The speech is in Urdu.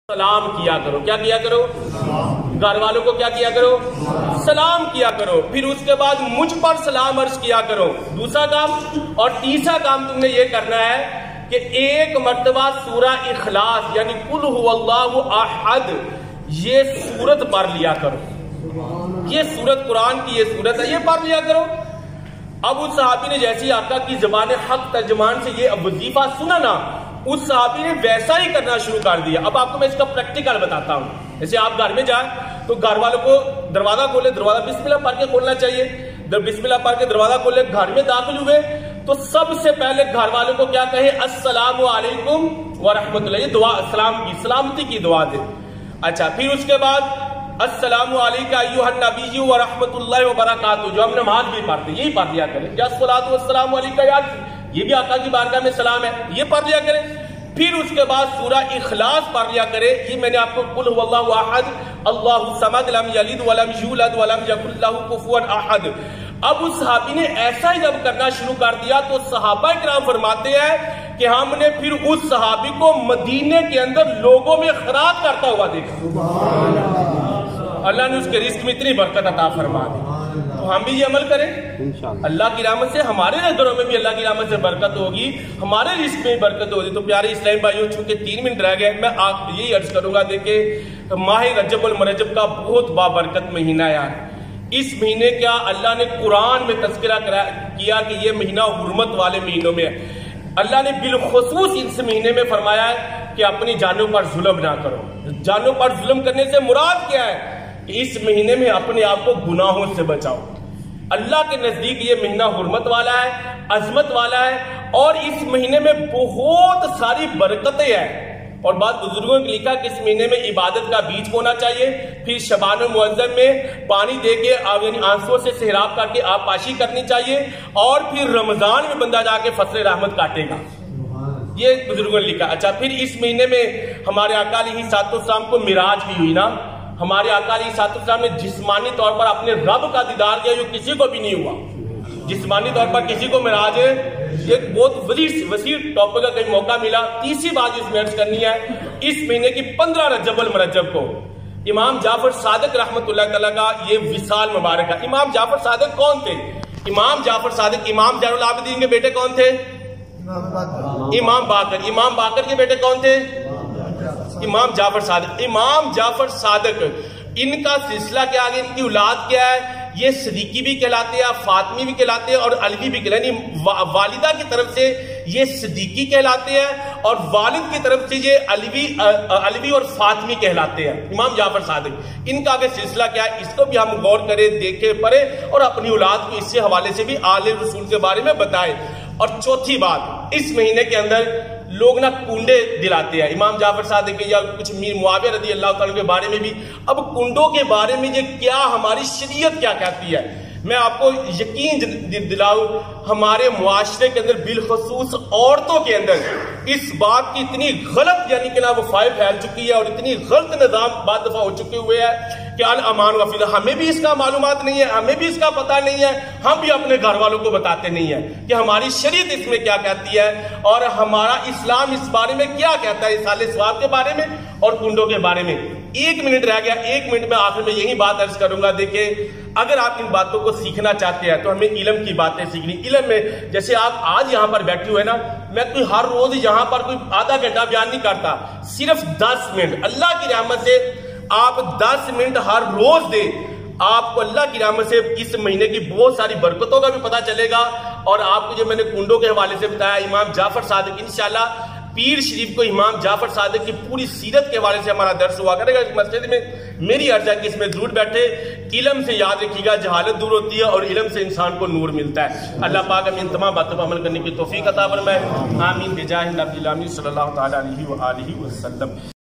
سلام کیا کرو. کیا کیا کرو؟ گھر والوں کو کیا کیا کرو؟ سلام کیا کرو. پھر اس کے بعد مجھ پر سلام عرض کیا کرو. دوسرا کام. اور تیسرا کام تم نے یہ کرنا ہے کہ ایک مرتبہ سورہ اخلاص یعنی قل هو اللہ احد یہ سورت پڑھ لیا کرو. یہ سورت قرآن کی یہ سورت ہے، یہ پڑھ لیا کرو. اب اس صحابی نے جیسی آقا کی زبان حق ترجمان سے یہ وظیفہ سنا نا، اس صحابی نے ویسا ہی کرنا شروع کر دیا. اب آپ کو میں اس کا پریکٹیکل بتاتا ہوں. جیسے آپ گھر میں جائیں تو گھر والوں کو دروازہ کھولے، دروازہ بسم اللہ پڑھ کے کھولنا چاہیے. بسم اللہ پڑھ کے دروازہ کھولے، گھر میں داخل ہوئے تو سب سے پہلے گھر والوں کو کیا کہے؟ السلام علیکم ورحمۃ اللہ. یہ دعا اسلام کی سلامتی کی دعا دے. اچھا، پھر اس کے بعد السلام علیکم ایھا النبی ورحمۃ اللہ وبرکاتہ، جو ہم نماز بھی پڑھتے ہیں یہی پڑھ لیا کریں. یا الصلاۃ والسلام علیک یا، یہ بھی آقا کی بارگاہ میں سلام ہے، یہ پڑھ لیا کریں. پھر اس کے بعد سورہ اخلاص پڑھ لیا کرے. یہ میں نے آپ کو قل هو اللہ احد اللہ الصمد لم یلد ولم یولد ولم یکن له کفوا احد. اب اس صحابی نے ایسا ہی جب کرنا شروع کر دیا تو صحابہ کرام فرماتے ہیں کہ ہم نے پھر اس صحابی کو مدینے کے اندر لوگوں میں خراج کرتا ہوا دیکھا. اللہ نے اس کے رزق میں اتنی برکت عطا فرما دی. تو ہم بھی یہ عمل کریں اللہ کی رحمت سے. ہمارے گھروں میں بھی اللہ کی رحمت سے برکت ہوگی، ہمارے رزق میں برکت ہوگی. تو پیارے اسلام بھائیوں، چونکہ 3 منٹ رہ گئے، میں آپ یہی عرض کروں گا، دیکھیں ماہ رجب المرجب کا بہت بابرکت مہینہ ہے یار. اس مہینے کا اللہ نے قرآن میں تذکرہ کیا کہ یہ مہینہ حرمت والے مہینوں میں ہے. اللہ نے بالخصوص اس مہینے میں فرمایا ہے کہ اپنی جانوں پر ظلم نہ کرو. جانوں پر ظلم کرنے سے مراد کیا ہے؟ کہ اس مہینے میں اپنے آپ کو گناہوں سے بچاؤ. اللہ کے نزدیک یہ مہینہ حرمت والا ہے، عظمت والا ہے، اور اس مہینے میں بہت ساری برکتیں ہیں. اور بعض بزرگوں نے لکھا کہ اس مہینے میں عبادت کا بیج بونا چاہیے. پھر شبان المعظم میں پانی دے کے یعنی آنسوں سے سیراب کر کے آبپاشی کرنی چاہیے. اور پھر رمضان میں بندہ جا کے فصل رحمت کاٹے گا، یہ بزرگوں نے لکھا. اچھا، پھر اس مہینے میں ہمارے آقا علیہ السلام کو معراج بھی ہوئی نا. ہمارے آقا علیہ السلام نے جسمانی طور پر اپنے رب کا دیدار کیا جو کسی کو بھی نہیں ہوا. جسمانی طور پر کسی کو معراج ہے. ایک بہت وسیع ٹاپک کا کہیں موقع ملا. تیسری بات اس میں عرض کرنی ہے، اس مہینے کی 15 رجب المرجب کو امام جعفر صادق رحمۃ اللہ تعالیٰ کا یہ وصال مبارک ہے. امام جعفر صادق کون تھے؟ امام جعفر صادق امام زین العابدین کے بیٹے کون تھے؟ امام باقر. امام باقر کے بیٹے کون تھے؟ امام جعفر صادق. امام جعفر صادق ان کا سلسلہ کیا آگے، ان کی اولاد کیا ہے؟ یہ صدیقی بھی کہلاتے ہیں، فاطمی بھی کہلاتے ہیں، اور علوی بھی کہلاتے ہیں. والدہ کی طرف سے یہ صدیقی کہلاتے ہیں اور والد کی طرف سے یہ علوی اور فاطمی کہلاتے ہیں. امام جعفر صادق ان کا آگے سلسلہ کیا ہے، اس کو بھی ہم غور کریں، دیکھیں، پڑھیں، اور اپنی اولاد کو اس سے حوالے سے بھی آل رسول کے بارے میں بتائیں. اور چوتھی بات، اس مہینے کے اندر لوگ نا کنڈے دلاتے ہیں. امام جعفر صادق یا کچھ میر معاویہ رضی اللہ تعالیٰ کے بارے میں بھی. اب کنڈوں کے بارے میں یہ کیا ہماری شریعت کیا کہتی ہے، میں آپ کو یقین دلاؤں، ہمارے معاشرے کے اندر بالخصوص عورتوں کے اندر اس بات کی اتنی غلط یعنی کہ نا وفائی پھیل چکی ہے اور اتنی غلط نظام بعد دفعہ ہو چکے ہوئے ہیں کہ الامان وفیدہ. ہمیں بھی اس کا معلومات نہیں ہے، ہمیں بھی اس کا پتہ نہیں ہے، ہم بھی اپنے گھر والوں کو بتاتے نہیں ہیں کہ ہماری شریعت اس میں کیا کہتی ہے اور ہمارا اسلام اس بارے میں کیا کہتا ہے، اصال ثواب کے بارے میں اور کنڈوں کے بارے میں. 1 منٹ رہ گیا، 1 منٹ میں آخر میں یہی بات عرض کروں گا. دیکھیں، اگر آپ ان باتوں کو سیکھنا چاہتے ہیں تو ہمیں علم کی باتیں سیکھنی. علم میں جیسے آپ آج یہاں پر بیٹھے ہوئے نا، میں کوئی ہر روز یہاں پر کوئی آدھا گھنٹہ بیان نہیں کرتا، صرف 10 منٹ اللہ کی رحمت سے آپ 10 منٹ ہر روز دیں. آپ کو اللہ کی رحمت سے اس مہینے کی بہت ساری برکتوں کا بھی پتہ چلے گا. اور آپ کو جو میں نے کنڈوں کے حوالے سے بتایا، امام جعفر صادق، انشاءاللہ پیر شریف کو امام جعفر صادق کی پوری سیرت کے حوالے سے ہمارا درس ہوا کرے گا اس مسجد میں. میری عرض ہے کہ اس میں ضرور بیٹھے. علم سے یاد رکھیے گا جہالت دور ہوتی ہے اور علم سے انسان کو نور ملتا ہے. اللہ پاک ہمیں ان تمام باتوں پر عمل کرنے کی توفیق عطا فرمائے. آمین بجاہ نبی الامین صلی اللہ تعالی علیہ وآلہ وسلم.